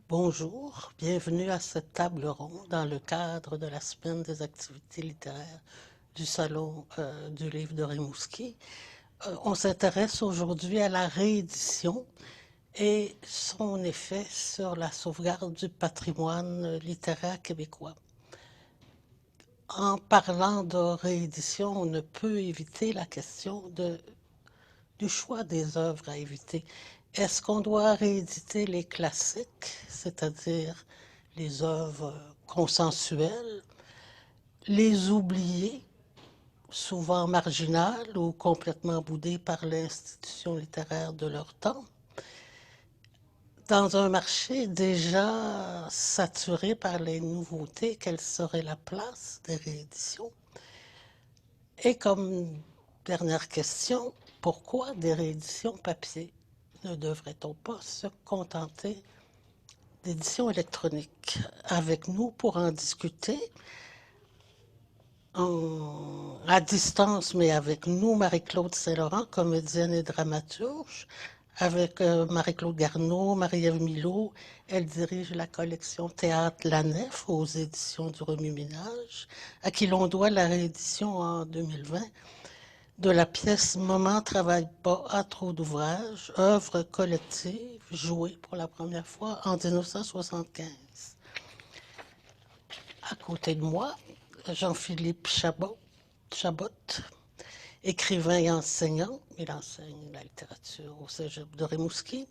Bonjour, bienvenue à cette table ronde dans le cadre de la semaine des activités littéraires du Salon du livre de Rimouski. On s'intéresse aujourd'hui à la réédition et son effet sur la sauvegarde du patrimoine littéraire québécois. En parlant de réédition, on ne peut éviter la question du choix des œuvres à éviter. Est-ce qu'on doit rééditer les classiques, c'est-à-dire les œuvres consensuelles, les oublier, souvent marginales ou complètement boudées par l'institution littéraire de leur temps, dans un marché déjà saturé par les nouveautés, quelle serait la place des rééditions? Et comme dernière question, pourquoi des rééditions papier? Ne devrait-on pas se contenter d'éditions électroniques? Avec nous pour en discuter, à distance, mais avec nous, Marie-Claude Saint-Laurent, comédienne et dramaturge, avec Marie-Claude Garneau, Marie-Ève Milot. Elle dirige la collection Théâtre La Nef aux éditions du Remue-Ménage, à qui l'on doit la réédition en 2020 de la pièce Moment travaille pas à trop d'ouvrages, œuvre collective jouée pour la première fois en 1975. À côté de moi, Jean-Philippe Chabot, écrivain et enseignant. Il enseigne la littérature au Cégep de Rimouski.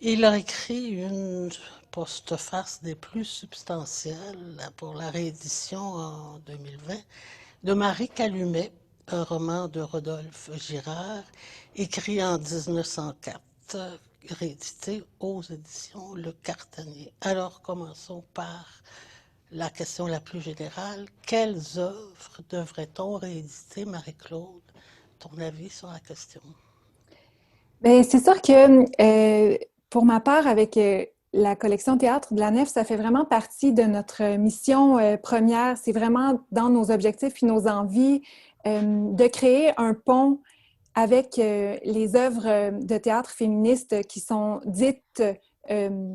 Il a écrit une postface des plus substantielles pour la réédition en 2020 de Marie Calumet, un roman de Rodolphe Girard, écrit en 1904, réédité aux éditions Le Cartanier. Alors commençons par la question la plus générale. Quelles œuvres devrait-on rééditer, Marie-Claude? Ton avis sur la question? Bien, c'est sûr que pour ma part, avec la collection Théâtre de la Nef, ça fait vraiment partie de notre mission première. C'est vraiment dans nos objectifs et nos envies de créer un pont avec les œuvres de théâtre féministes qui sont dites euh,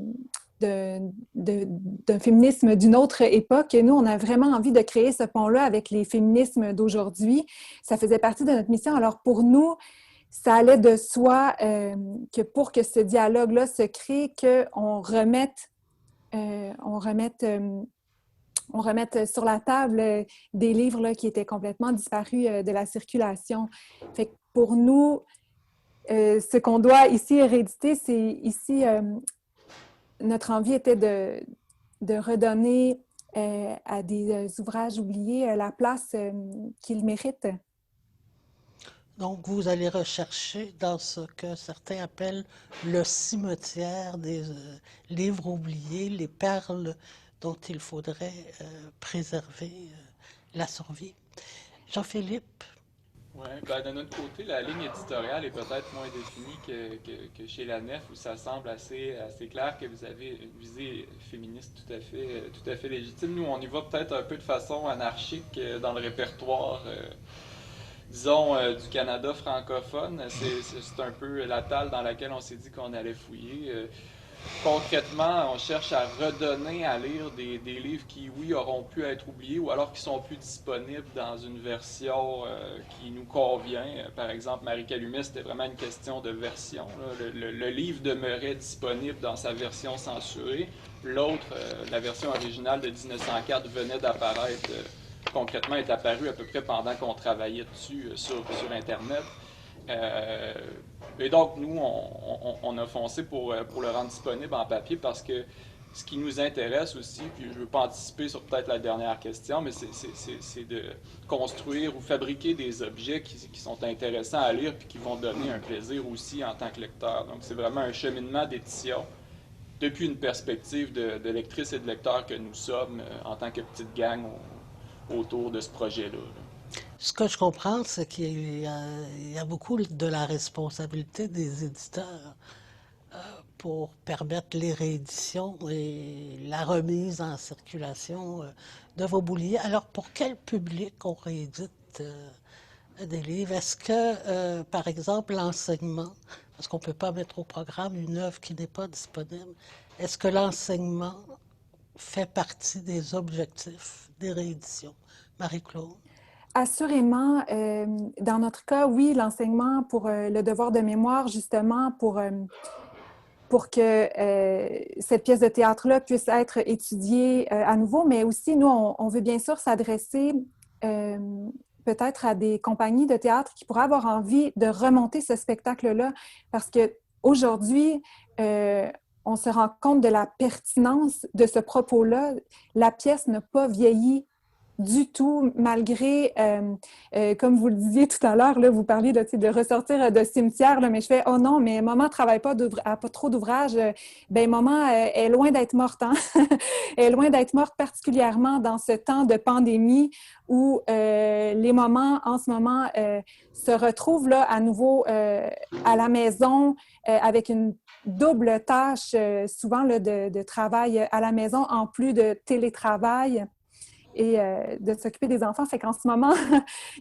d'un féminisme d'une autre époque. Nous, on a vraiment envie de créer ce pont-là avec les féminismes d'aujourd'hui. Ça faisait partie de notre mission. Alors pour nous, ça allait de soi que pour que ce dialogue-là se crée, qu'on remette, on remette, on remette sur la table des livres là, qui étaient complètement disparus de la circulation. Fait que pour nous, ce qu'on doit ici rééditer, c'est ici, notre envie était de redonner à des ouvrages oubliés la place qu'ils méritent. Donc, vous allez rechercher dans ce que certains appellent le cimetière des livres oubliés, les perles dont il faudrait préserver la survie. Jean-Philippe, Ouais, ben de notre côté, la ligne éditoriale est peut-être moins définie que chez la Nef, où ça semble assez clair que vous avez une visée féministe tout à fait légitime. Nous, on y va peut-être un peu de façon anarchique dans le répertoire, disons, du Canada francophone. C'est un peu la talle dans laquelle on s'est dit qu'on allait fouiller. Concrètement, on cherche à redonner à lire des livres qui, oui, auront pu être oubliés ou alors qui sont plus disponibles dans une version qui nous convient. Par exemple, Marie Calumet, c'était vraiment une question de version. Le livre demeurait disponible dans sa version censurée. L'autre, la version originale de 1904, venait d'apparaître. Concrètement, est apparue à peu près pendant qu'on travaillait dessus sur Internet. Euh, et donc, nous, on a foncé pour le rendre disponible en papier parce que ce qui nous intéresse aussi, puis je ne veux pas anticiper sur peut-être la dernière question, mais c'est de construire ou fabriquer des objets qui sont intéressants à lire puis qui vont donner un plaisir aussi en tant que lecteur. Donc, c'est vraiment un cheminement d'édition depuis une perspective de lectrices et de lecteurs que nous sommes en tant que petite gang autour de ce projet-là. ce que je comprends, c'est il y a beaucoup de la responsabilité des éditeurs pour permettre les rééditions et la remise en circulation de vos bouliers. Alors, pour quel public on réédite des livres? Est-ce que, par exemple, l'enseignement, parce qu'on ne peut pas mettre au programme une œuvre qui n'est pas disponible, Est-ce que l'enseignement fait partie des objectifs des rééditions? Marie-Claude? Assurément, dans notre cas, oui, l'enseignement pour le devoir de mémoire, justement, pour que cette pièce de théâtre-là puisse être étudiée à nouveau, mais aussi, nous, on veut bien sûr s'adresser peut-être à des compagnies de théâtre qui pourraient avoir envie de remonter ce spectacle-là, parce qu'aujourd'hui, on se rend compte de la pertinence de ce propos-là. La pièce n'a pas vieilli du tout, malgré, comme vous le disiez tout à l'heure, là, vous parliez de ressortir de cimetière, là, mais je fais « Oh non, mais maman ne travaille pas, pas trop d'ouvrage. » Ben maman est loin d'être morte, hein? Elle est loin d'être morte, particulièrement dans ce temps de pandémie où les mamans, en ce moment, se retrouvent là, à nouveau à la maison avec une double tâche, souvent là, de travail à la maison, en plus de télétravail et de s'occuper des enfants. Fait qu'en ce moment,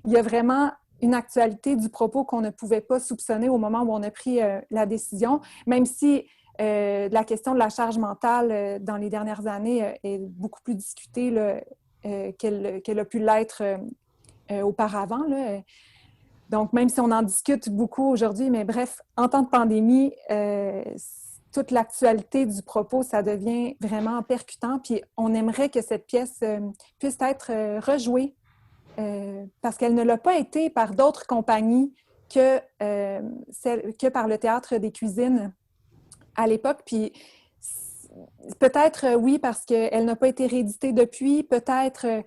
il y a vraiment une actualité du propos qu'on ne pouvait pas soupçonner au moment où on a pris la décision, même si la question de la charge mentale dans les dernières années est beaucoup plus discutée là, qu'elle a pu l'être auparavant. Là. Donc, même si on en discute beaucoup aujourd'hui, mais bref, en temps de pandémie, toute l'actualité du propos, ça devient vraiment percutant. Puis on aimerait que cette pièce puisse être rejouée parce qu'elle ne l'a pas été par d'autres compagnies que par le Théâtre des Cuisines à l'époque. Puis peut-être, oui, parce qu'elle n'a pas été rééditée depuis. Peut-être,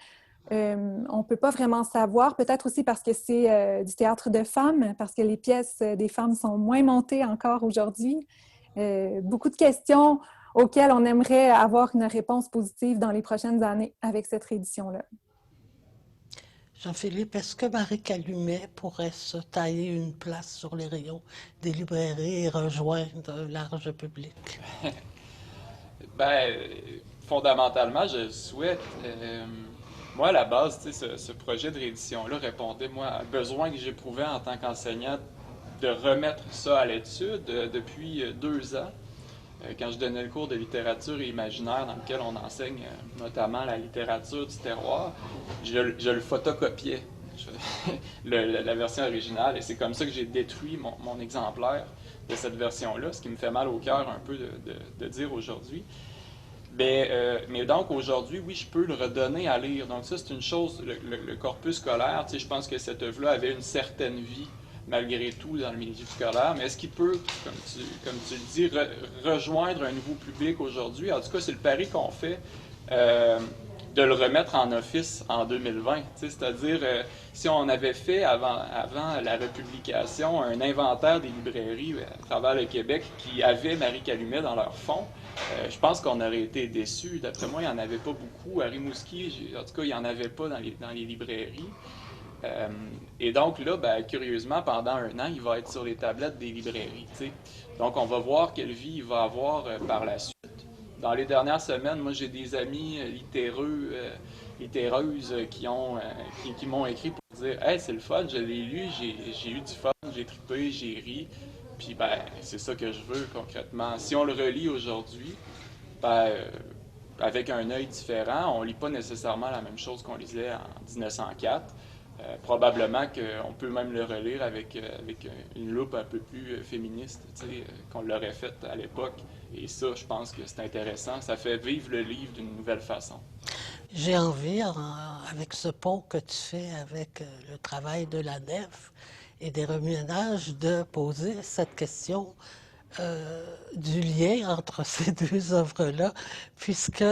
on ne peut pas vraiment savoir. Peut-être aussi parce que c'est du théâtre de femmes, parce que les pièces des femmes sont moins montées encore aujourd'hui. Beaucoup de questions auxquelles on aimerait avoir une réponse positive dans les prochaines années avec cette réédition-là. Jean-Philippe, est-ce que Marie Calumet pourrait se tailler une place sur les rayons des librairies et rejoindre un large public? Ben, fondamentalement, je souhaite. Moi, à la base, ce projet de réédition-là répondait, moi, à un besoin que j'éprouvais en tant qu'enseignant de remettre ça à l'étude depuis 2 ans, quand je donnais le cours de littérature et imaginaire dans lequel on enseigne notamment la littérature du terroir, je le photocopiais, la version originale, et c'est comme ça que j'ai détruit mon exemplaire de cette version-là, ce qui me fait mal au cœur un peu de dire aujourd'hui. Mais donc aujourd'hui, oui, je peux le redonner à lire. Donc ça, c'est une chose, le corpus scolaire, je pense que cette œuvre-là avait une certaine vie malgré tout dans le milieu scolaire, mais est-ce qu'il peut, comme tu le dis, rejoindre un nouveau public aujourd'hui? En tout cas, c'est le pari qu'on fait de le remettre en office en 2020. C'est-à-dire, si on avait fait avant la republication un inventaire des librairies à travers le Québec qui avaient Marie Calumet dans leur fonds, je pense qu'on aurait été déçus. D'après moi, il n'y en avait pas beaucoup. À Rimouski, en tout cas, il n'y en avait pas dans les librairies. Et donc là, curieusement, pendant 1 an, il va être sur les tablettes des librairies. T'sais. Donc on va voir quelle vie il va avoir par la suite. Dans les dernières semaines, moi j'ai des amis littéreuses qui m'ont écrit pour dire « Hey, c'est le fun, je l'ai lu, j'ai eu du fun, j'ai trippé, j'ai ri. » Puis c'est ça que je veux concrètement. Si on le relit aujourd'hui, avec un œil différent, on ne lit pas nécessairement la même chose qu'on lisait en 1904. Probablement qu'on peut même le relire avec une loupe un peu plus féministe qu'on l'aurait fait à l'époque. Et ça, je pense que c'est intéressant. Ça fait vivre le livre d'une nouvelle façon. J'ai envie, avec ce pont que tu fais avec le travail de la nef et des remue-ménages, de poser cette question du lien entre ces deux œuvres-là, puisque,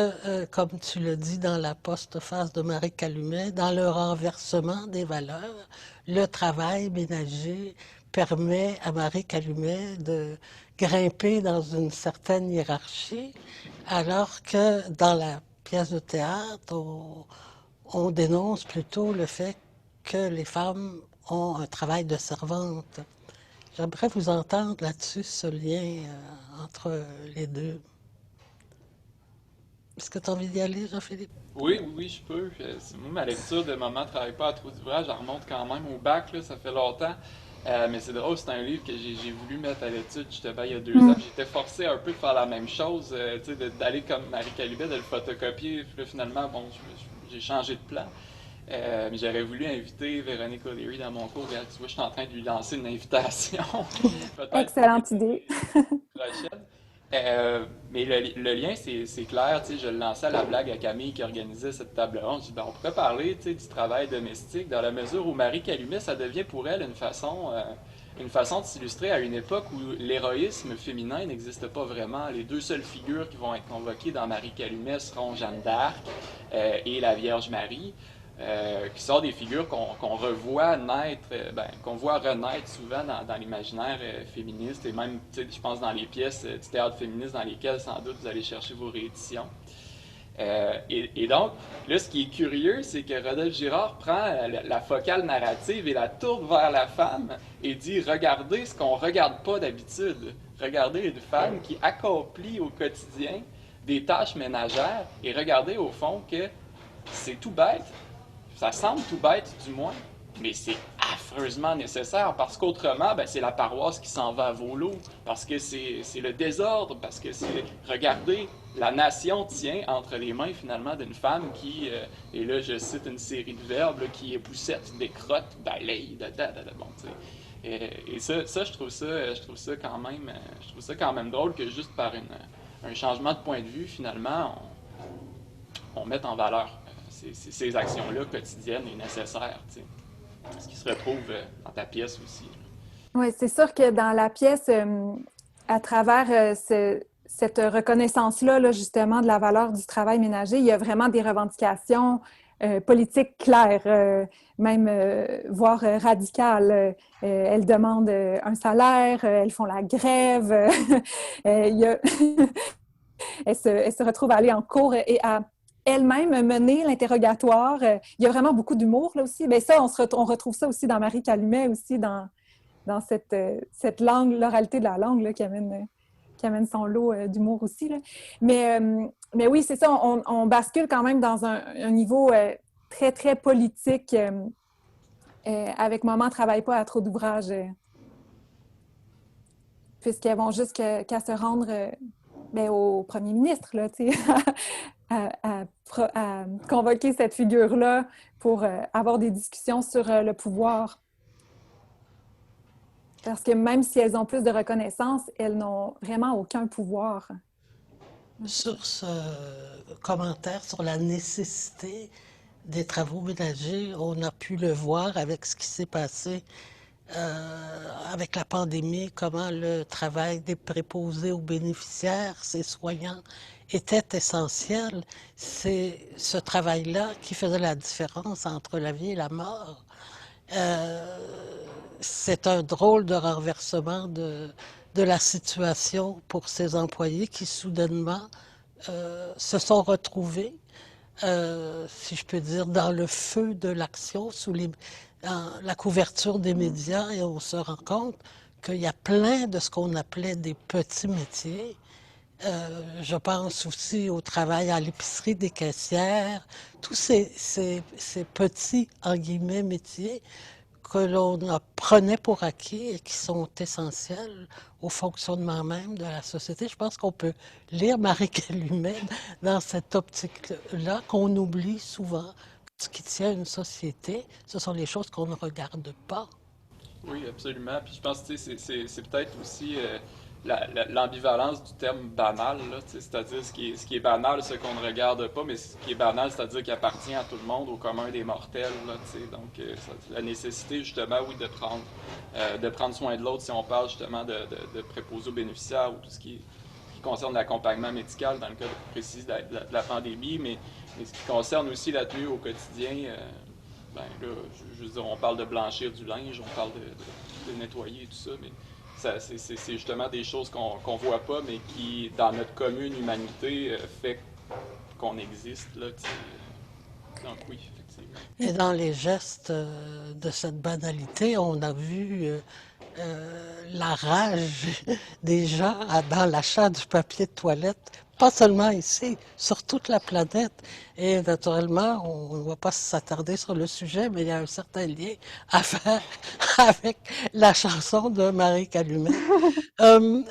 comme tu le dis dans la postface de Marie Calumet, dans le renversement des valeurs, le travail ménager permet à Marie Calumet de grimper dans une certaine hiérarchie, alors que dans la pièce de théâtre, on dénonce plutôt le fait que les femmes ont un travail de servante. J'aimerais vous entendre là-dessus, ce lien entre les deux. Est-ce que tu as envie d'y aller, Jean-Philippe? Oui, je peux. Moi, ma lecture de Maman ne travaille pas à trop d'ouvrages, elle remonte quand même au bac, là, ça fait longtemps. Mais c'est drôle, c'est un livre que j'ai voulu mettre à l'étude justement il y a 2 ans. Mm. J'étais forcé un peu de faire la même chose, tu sais, d'aller comme Marie Calibet, de le photocopier. Puis là, finalement, bon, j'ai changé de plan. Mais j'aurais voulu inviter Véronique O'Leary dans mon cours. Regarde, tu vois, je suis en train de lui lancer une invitation. Peut-être pour Excellente idée. l'été prochaine. Mais le lien, c'est clair. Tu sais, je le lançais à la blague à Camille qui organisait cette table ronde. Je dis, ben, on pourrait parler, tu sais, du travail domestique dans la mesure où Marie Calumet, ça devient pour elle une façon de s'illustrer à une époque où l'héroïsme féminin n'existe pas vraiment. Les deux seules figures qui vont être convoquées dans Marie Calumet seront Jeanne d'Arc et la Vierge Marie. Qui sont des figures qu'on revoit naître, qu'on voit renaître souvent dans l'imaginaire féministe et même, je pense, dans les pièces du théâtre féministe dans lesquelles, sans doute, vous allez chercher vos rééditions. Et donc, là, ce qui est curieux, c'est que Rodolphe Girard prend la focale narrative et la tourne vers la femme et dit « Regardez ce qu'on ne regarde pas d'habitude. Regardez une femme qui accomplit au quotidien des tâches ménagères et regardez au fond que c'est tout bête. Ça semble tout bête, du moins, mais c'est affreusement nécessaire parce qu'autrement, ben, c'est la paroisse qui s'en va à volo, parce que c'est le désordre, parce que c'est, regardez, la nation tient entre les mains finalement d'une femme qui, et là je cite une série de verbes, là, qui époussette, décrotte, balaye, bon, tu sais. Et ça, je trouve ça quand même drôle que juste par un changement de point de vue, finalement, on mette en valeur ces actions-là quotidiennes et nécessaires, tu sais. Ce qui se retrouve dans ta pièce aussi. Oui, c'est sûr que dans la pièce, à travers cette reconnaissance-là, là, justement, de la valeur du travail ménager, il y a vraiment des revendications politiques claires, même voire radicales. Elles demandent un salaire, elles font la grève, il y a elle se retrouve à aller en cours et à elle-même mener l'interrogatoire. Il y a vraiment beaucoup d'humour là aussi. Bien, ça, on retrouve ça aussi dans Marie Calumet, aussi dans cette langue, l'oralité de la langue là, qui amène son lot d'humour aussi. Là. Mais oui, c'est ça, on bascule quand même dans un niveau très, très politique avec Maman travaille pas à trop d'ouvrages, puisqu'elles vont juste qu'à se rendre au premier ministre, là, à convoquer cette figure-là pour avoir des discussions sur le pouvoir. Parce que même si elles ont plus de reconnaissance, elles n'ont vraiment aucun pouvoir. Sur ce commentaire sur la nécessité des travaux ménagers, on a pu le voir avec ce qui s'est passé avec la pandémie, comment le travail des préposés aux bénéficiaires, ces soignants, était essentiel. C'est ce travail-là qui faisait la différence entre la vie et la mort. C'est un drôle de renversement de la situation pour ces employés qui soudainement se sont retrouvés, si je peux dire, dans le feu de l'action, dans la couverture des médias, et on se rend compte qu'il y a plein de ce qu'on appelait des petits métiers. Je pense aussi au travail à l'épicerie des caissières, tous ces petits, en guillemets, métiers que l'on prenait pour acquis et qui sont essentiels au fonctionnement même de la société. Je pense qu'on peut lire Marie Calumet dans cette optique-là, qu'on oublie souvent. Ce qui tient une société, ce sont les choses qu'on ne regarde pas. Oui, absolument. Puis je pense que c'est peut-être aussi l'ambivalence du terme banal, là, c'est-à-dire ce qui est banal, ce qu'on ne regarde pas, mais ce qui est banal, c'est-à-dire qui appartient à tout le monde, au commun des mortels. Là, donc, la nécessité, justement, oui, de prendre soin de l'autre, si on parle justement de préposés aux bénéficiaires ou tout ce qui concerne l'accompagnement médical, dans le cas précis de la pandémie, mais ce qui concerne aussi la tenue au quotidien. Ben là, je veux dire, on parle de blanchir du linge, on parle de nettoyer et tout ça, mais c'est justement des choses qu'on voit pas, mais qui, dans notre commune humanité, fait qu'on existe, là, donc oui, effectivement. Et dans les gestes de cette banalité, on a vu la rage des gens dans l'achat du papier de toilette pas seulement ici, sur toute la planète. Et naturellement, on ne va pas s'attarder sur le sujet, mais il y a un certain lien à faire avec la chanson de Marie Calumet.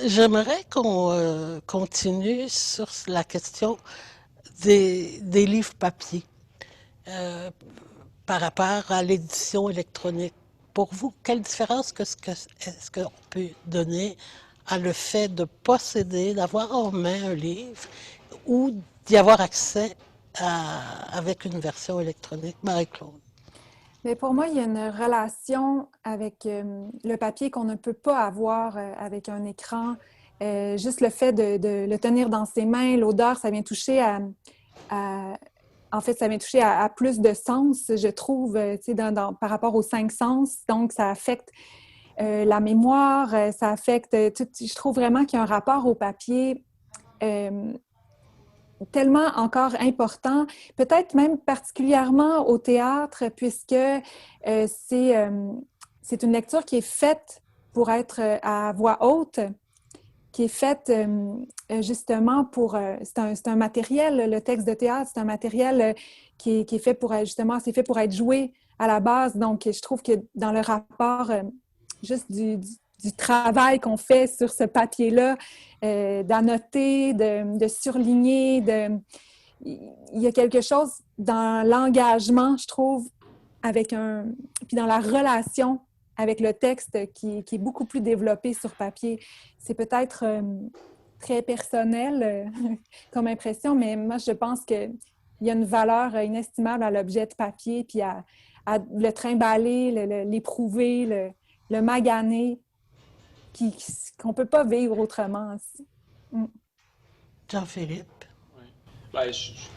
J'aimerais qu'on continue sur la question des livres papier euh, par rapport à l'édition électronique. Pour vous, quelle différence est-ce qu'on peut donner à le fait de posséder, d'avoir en main un livre ou d'y avoir accès avec une version électronique? Marie-Claude. Mais pour moi, il y a une relation avec le papier qu'on ne peut pas avoir avec un écran. Juste le fait de le tenir dans ses mains, l'odeur, ça vient toucher en fait, ça vient toucher à plus de sens, je trouve, par rapport aux 5 sens. Donc, ça affecte la mémoire, ça affecte tout. Je trouve vraiment qu'il y a un rapport au papier tellement encore important, peut-être même particulièrement au théâtre, puisque c'est une lecture qui est faite pour être à voix haute, qui est faite justement pour... c'est un matériel, le texte de théâtre, c'est un matériel qui est fait pour, justement, c'est fait pour être joué à la base. Donc, je trouve que dans le rapport juste du travail qu'on fait sur ce papier-là, d'annoter, de surligner, il y a quelque chose dans l'engagement, je trouve, puis dans la relation avec le texte qui est beaucoup plus développé sur papier. C'est peut-être très personnel comme impression, mais moi, je pense qu'il y a une valeur inestimable à l'objet de papier, puis à le trimballer, l'éprouver, le maganer, qu'on ne peut pas vivre autrement. Jean-Philippe. Oui. Ben, je suis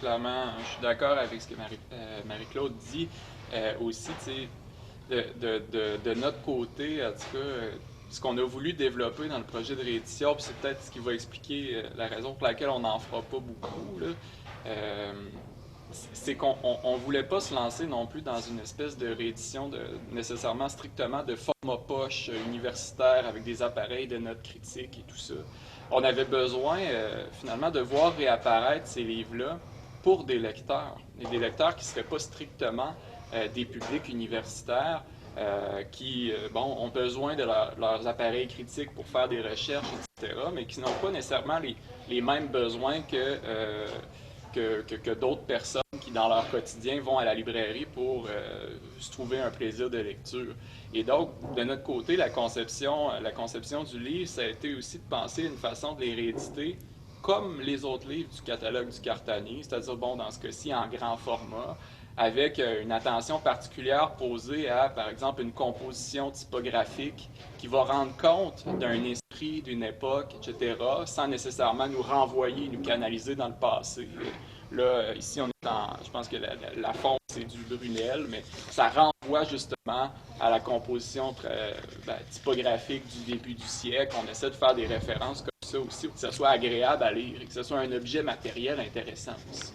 d'accord avec ce que Marie-Claude dit. Aussi, tu sais, de notre côté, en tout cas, ce qu'on a voulu développer dans le projet de réédition, puis c'est peut-être ce qui va expliquer la raison pour laquelle on n'en fera pas beaucoup, là, c'est qu'on ne voulait pas se lancer non plus dans une espèce de réédition nécessairement strictement de format poche universitaire avec des appareils de notes critiques et tout ça. On avait besoin finalement de voir réapparaître ces livres-là pour des lecteurs, et des lecteurs qui ne seraient pas strictement des publics universitaires qui ont besoin de leurs appareils critiques pour faire des recherches, etc., mais qui n'ont pas nécessairement les mêmes besoins que d'autres personnes qui, dans leur quotidien, vont à la librairie pour se trouver un plaisir de lecture. Et donc, de notre côté, la conception du livre, ça a été aussi de penser une façon de les rééditer comme les autres livres du catalogue du Cartanier, c'est-à-dire, bon, dans ce cas-ci, en grand format, avec une attention particulière posée à, par exemple, une composition typographique qui va rendre compte d'un esprit, d'une époque, etc., sans nécessairement nous renvoyer, nous canaliser dans le passé. Là, ici, on est je pense que la fonte, c'est du Brunel, mais ça renvoie justement à la composition typographique du début du siècle. On essaie de faire des références comme ça aussi, pour que ça soit agréable à lire et que ce soit un objet matériel intéressant aussi.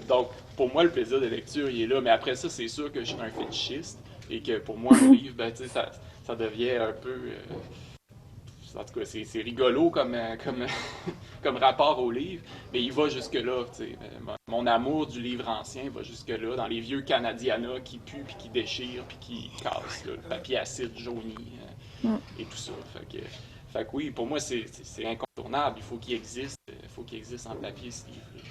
Donc, pour moi, le plaisir de lecture, il est là. Mais après ça, c'est sûr que je suis un fétichiste et que pour moi, un livre, ça devient un peu... en tout cas, c'est rigolo comme rapport au livre, mais il va jusque-là. Mon amour du livre ancien va jusque-là, dans les vieux Canadiana qui puent, puis qui déchirent, puis qui cassent, là, le papier acide jauni et tout ça. Fait que oui, pour moi, c'est incontournable. Il faut qu'il existe. Il faut qu'il existe en papier, ce livre-là.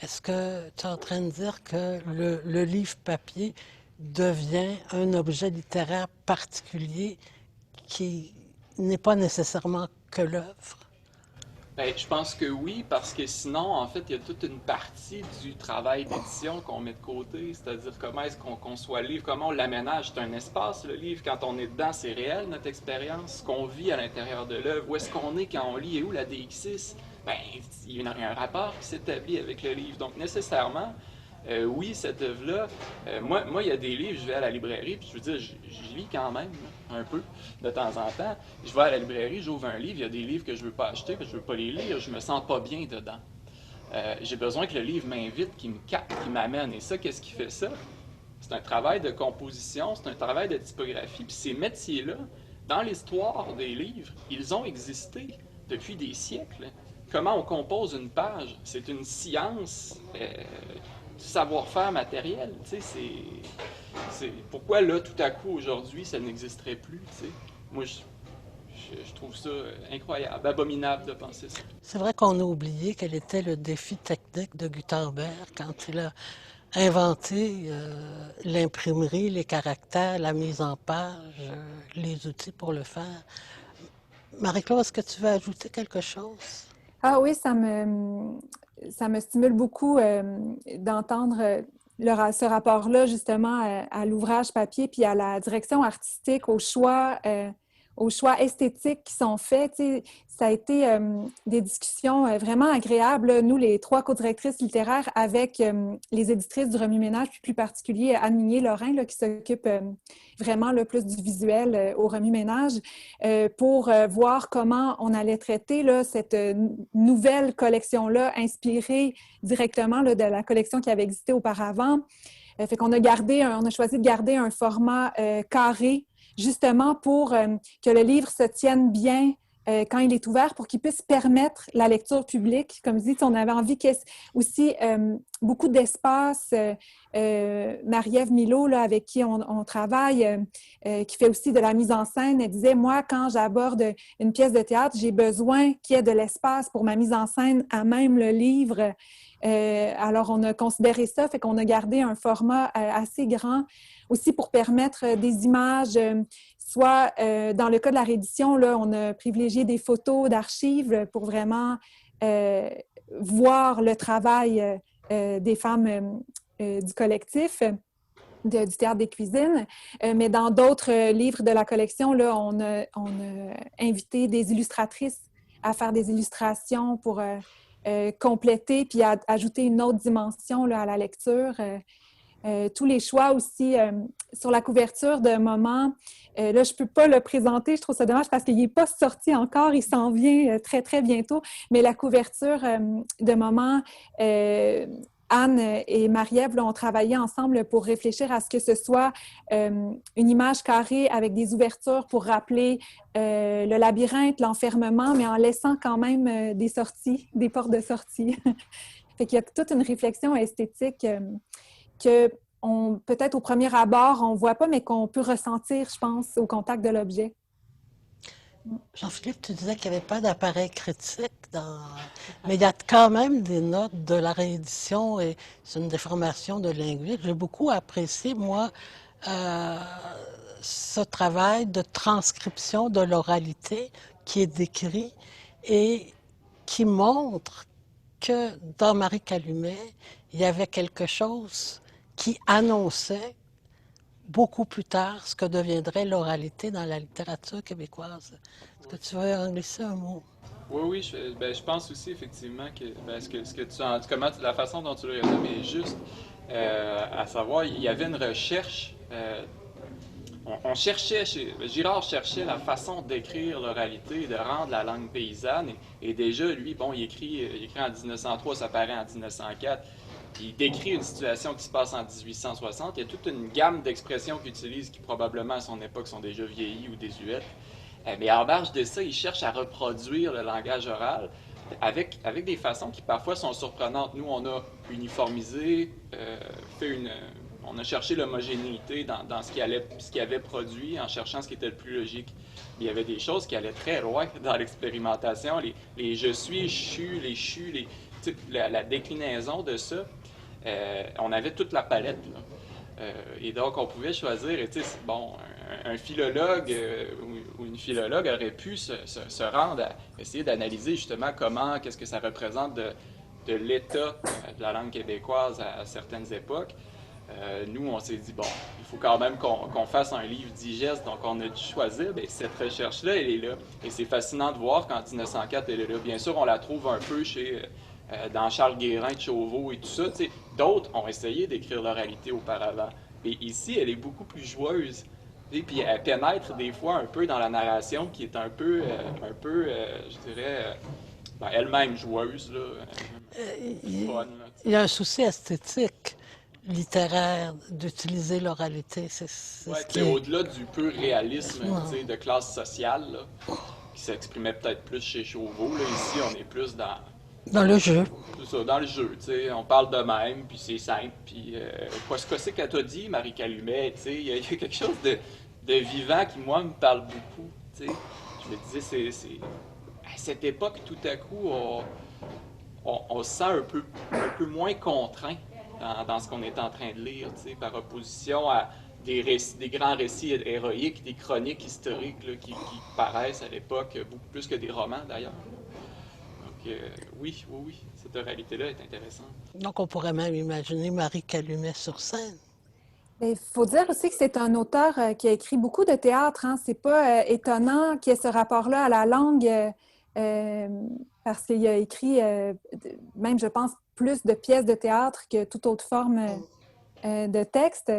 Est-ce que tu es en train de dire que le livre papier devient un objet littéraire particulier qui n'est pas nécessairement que l'œuvre? Ben, je pense que oui, parce que sinon, en fait, il y a toute une partie du travail d'édition qu'on met de côté, c'est-à-dire comment est-ce qu'on conçoit le livre, comment on l'aménage. C'est un espace, le livre, quand on est dedans, c'est réel, notre expérience, ce qu'on vit à l'intérieur de l'œuvre, où est-ce qu'on est quand on lit et où la DX6, ben, il y a un rapport qui s'établit avec le livre. Donc, nécessairement, oui, cette œuvre-là, moi, il y a des livres, je vais à la librairie, puis je veux dire, je lis quand même, un peu, de temps en temps. Je vais à la librairie, j'ouvre un livre, il y a des livres que je ne veux pas acheter, que je ne veux pas les lire, je me sens pas bien dedans. J'ai besoin que le livre m'invite, qu'il me capte, qu'il m'amène. Et ça, qu'est-ce qui fait ça? C'est un travail de composition, c'est un travail de typographie, puis ces métiers-là, dans l'histoire des livres, ils ont existé depuis des siècles. comment on compose une page, c'est une science du savoir-faire matériel. Tu sais, pourquoi là, tout à coup, aujourd'hui, ça n'existerait plus, tu sais? Moi, je trouve ça incroyable, abominable de penser ça. C'est vrai qu'on a oublié quel était le défi technique de Gutenberg quand il a inventé l'imprimerie, les caractères, la mise en page, les outils pour le faire. Marie-Claude, est-ce que tu veux ajouter quelque chose? Ah oui, ça me stimule beaucoup d'entendre ce rapport-là, justement, à l'ouvrage papier, puis à la direction artistique, aux choix esthétiques qui sont faits. Tu sais, ça a été des discussions vraiment agréables, nous, les 3 co-directrices littéraires, avec les éditrices du Remue-Ménage, puis plus particulier Anne Minier-Lorrain, là, qui s'occupe vraiment le plus du visuel au Remue-Ménage, pour voir comment on allait traiter là, cette nouvelle collection-là, inspirée directement là, de la collection qui avait existé auparavant. Fait qu'on on a choisi de garder un format carré, justement pour que le livre se tienne bien quand il est ouvert, pour qu'il puisse permettre la lecture publique. Comme je dis, on avait envie qu'il y ait aussi beaucoup d'espace. Marie-Ève Milot, là, avec qui on travaille, qui fait aussi de la mise en scène, elle disait, moi, quand j'aborde une pièce de théâtre, j'ai besoin qu'il y ait de l'espace pour ma mise en scène à même le livre. Alors, on a considéré ça, fait qu'on a gardé un format assez grand aussi pour permettre des images, soit dans le cas de la réédition, là, on a privilégié des photos d'archives pour vraiment voir le travail des femmes du collectif. Du Théâtre des Cuisines. Mais dans d'autres livres de la collection, là, on a invité des illustratrices à faire des illustrations pour compléter puis ajouter une autre dimension là, à la lecture. Tous les choix aussi sur la couverture de Moment. Là, je ne peux pas le présenter, je trouve ça dommage parce qu'il n'est pas sorti encore, il s'en vient très, très bientôt. Mais la couverture de Moment, Anne et Marie-Ève ont travaillé ensemble pour réfléchir à ce que ce soit une image carrée avec des ouvertures pour rappeler le labyrinthe, l'enfermement, mais en laissant quand même des sorties, des portes de sortie. Fait qu'il y a toute une réflexion esthétique que peut-être au premier abord, on ne voit pas, mais qu'on peut ressentir, je pense, au contact de l'objet. Jean-Philippe, tu disais qu'il n'y avait pas d'appareil critique mais il y a quand même des notes de la réédition et c'est une déformation de linguistique. J'ai beaucoup apprécié, moi, ce travail de transcription de l'oralité qui est décrit et qui montre que dans Marie Calumet, il y avait quelque chose qui annonçait beaucoup plus tard ce que deviendrait l'oralité dans la littérature québécoise. Est-ce que tu veux en glisser un mot? Oui, je pense aussi effectivement que, la façon dont tu le résumes est juste, à savoir, il y avait une recherche, on cherchait, Girard cherchait la façon d'écrire l'oralité, de rendre la langue paysanne, et déjà, lui, bon, il écrit en 1903, ça paraît en 1904, il décrit une situation qui se passe en 1860. Il y a toute une gamme d'expressions qu'il utilise qui probablement à son époque sont déjà vieillies ou désuètes. Mais en marge de ça, il cherche à reproduire le langage oral avec des façons qui parfois sont surprenantes. Nous, on a uniformisé, on a cherché l'homogénéité dans ce qu'il avait produit en cherchant ce qui était le plus logique. Mais il y avait des choses qui allaient très loin dans l'expérimentation. Les je suis, je suis, la déclinaison de ça. On avait toute la palette. Là. Et donc, on pouvait choisir, et bon, un philologue ou une philologue aurait pu se rendre à essayer d'analyser justement qu'est-ce que ça représente de l'état de la langue québécoise à certaines époques. Nous, on s'est dit, bon, il faut quand même qu'on fasse un livre digeste, donc on a dû choisir, bien, cette recherche-là, elle est là. Et c'est fascinant de voir qu'en 1904, elle est là. Bien sûr, on la trouve un peu dans Charles Guérin de Chauveau et tout ça. D'autres ont essayé d'écrire l'oralité auparavant. Mais ici, elle est beaucoup plus joueuse. Et puis elle pénètre des fois un peu dans la narration qui est un peu je dirais, elle-même joueuse. Là, Il fun, là, y a un souci esthétique littéraire d'utiliser l'oralité. Ouais, au-delà du pur réalisme de classe sociale. Là. qui s'exprimait peut-être plus chez Chauveau. Là, ici, on est plus Dans le jeu. c'est ça, dans le jeu, tu sais, on parle de même, puis c'est simple, puis quoi ce que c'est qu'elle t'a dit, Marie Calumet, tu sais, il y a quelque chose de vivant qui, moi, me parle beaucoup, tu sais. Je me disais, à cette époque, tout à coup, on se sent un peu moins contraint dans ce qu'on est en train de lire, tu sais, par opposition à des grands récits héroïques, des chroniques historiques là, qui paraissent à l'époque, beaucoup plus que des romans, d'ailleurs. Donc, oui, cette réalité-là est intéressante. Donc, on pourrait même imaginer Marie Calumet sur scène. Il faut dire aussi que c'est un auteur qui a écrit beaucoup de théâtre. Hein. C'est pas étonnant qu'il y ait ce rapport-là à la langue, parce qu'il a écrit, même je pense, plus de pièces de théâtre que toute autre forme de texte.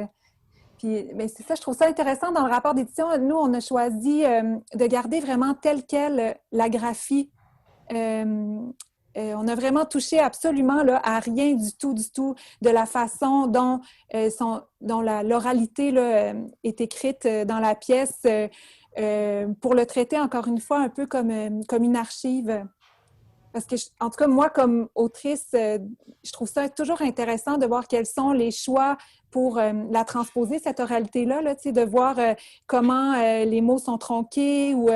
Puis, mais c'est ça, je trouve ça intéressant dans le rapport d'édition. Nous, on a choisi de garder vraiment telle quelle la graphie. On a vraiment touché absolument là, à rien du tout, de la façon dont, l'oralité là, est écrite dans la pièce pour le traiter, encore une fois, un peu comme une archive. Parce que, en tout cas, moi, comme autrice, je trouve ça toujours intéressant de voir quels sont les choix pour la transposer, cette oralité-là, là, de voir comment les mots sont tronqués ou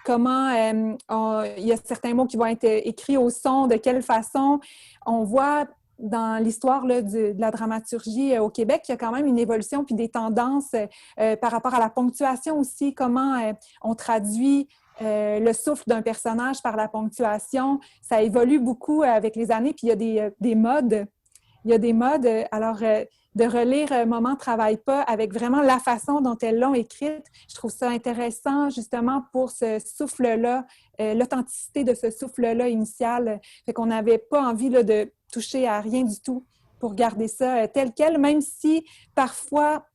comment il y a certains mots qui vont être écrits au son, de quelle façon. On voit dans l'histoire là, de la dramaturgie au Québec qu'il y a quand même une évolution puis des tendances par rapport à la ponctuation aussi, comment on traduit le souffle d'un personnage par la ponctuation. Ça évolue beaucoup avec les années, puis il y a des modes. Il y a des modes. Alors, de relire Maman travaille pas avec vraiment la façon dont elles l'ont écrite, je trouve ça intéressant justement pour ce souffle-là, l'authenticité de ce souffle-là initial. Fait qu'on n'avait pas envie là, de toucher à rien du tout pour garder ça tel quel, même si parfois,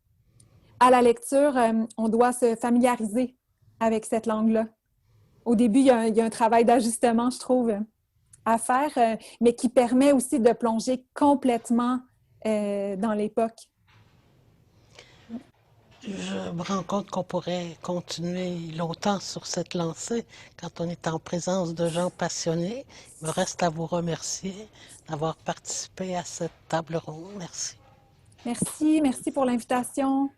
à la lecture, on doit se familiariser avec cette langue-là. Au début, il y a un travail d'ajustement, je trouve, à faire, mais qui permet aussi de plonger complètement dans l'époque. Je me rends compte qu'on pourrait continuer longtemps sur cette lancée quand on est en présence de gens passionnés. Il me reste à vous remercier d'avoir participé à cette table ronde. Merci. Merci pour l'invitation.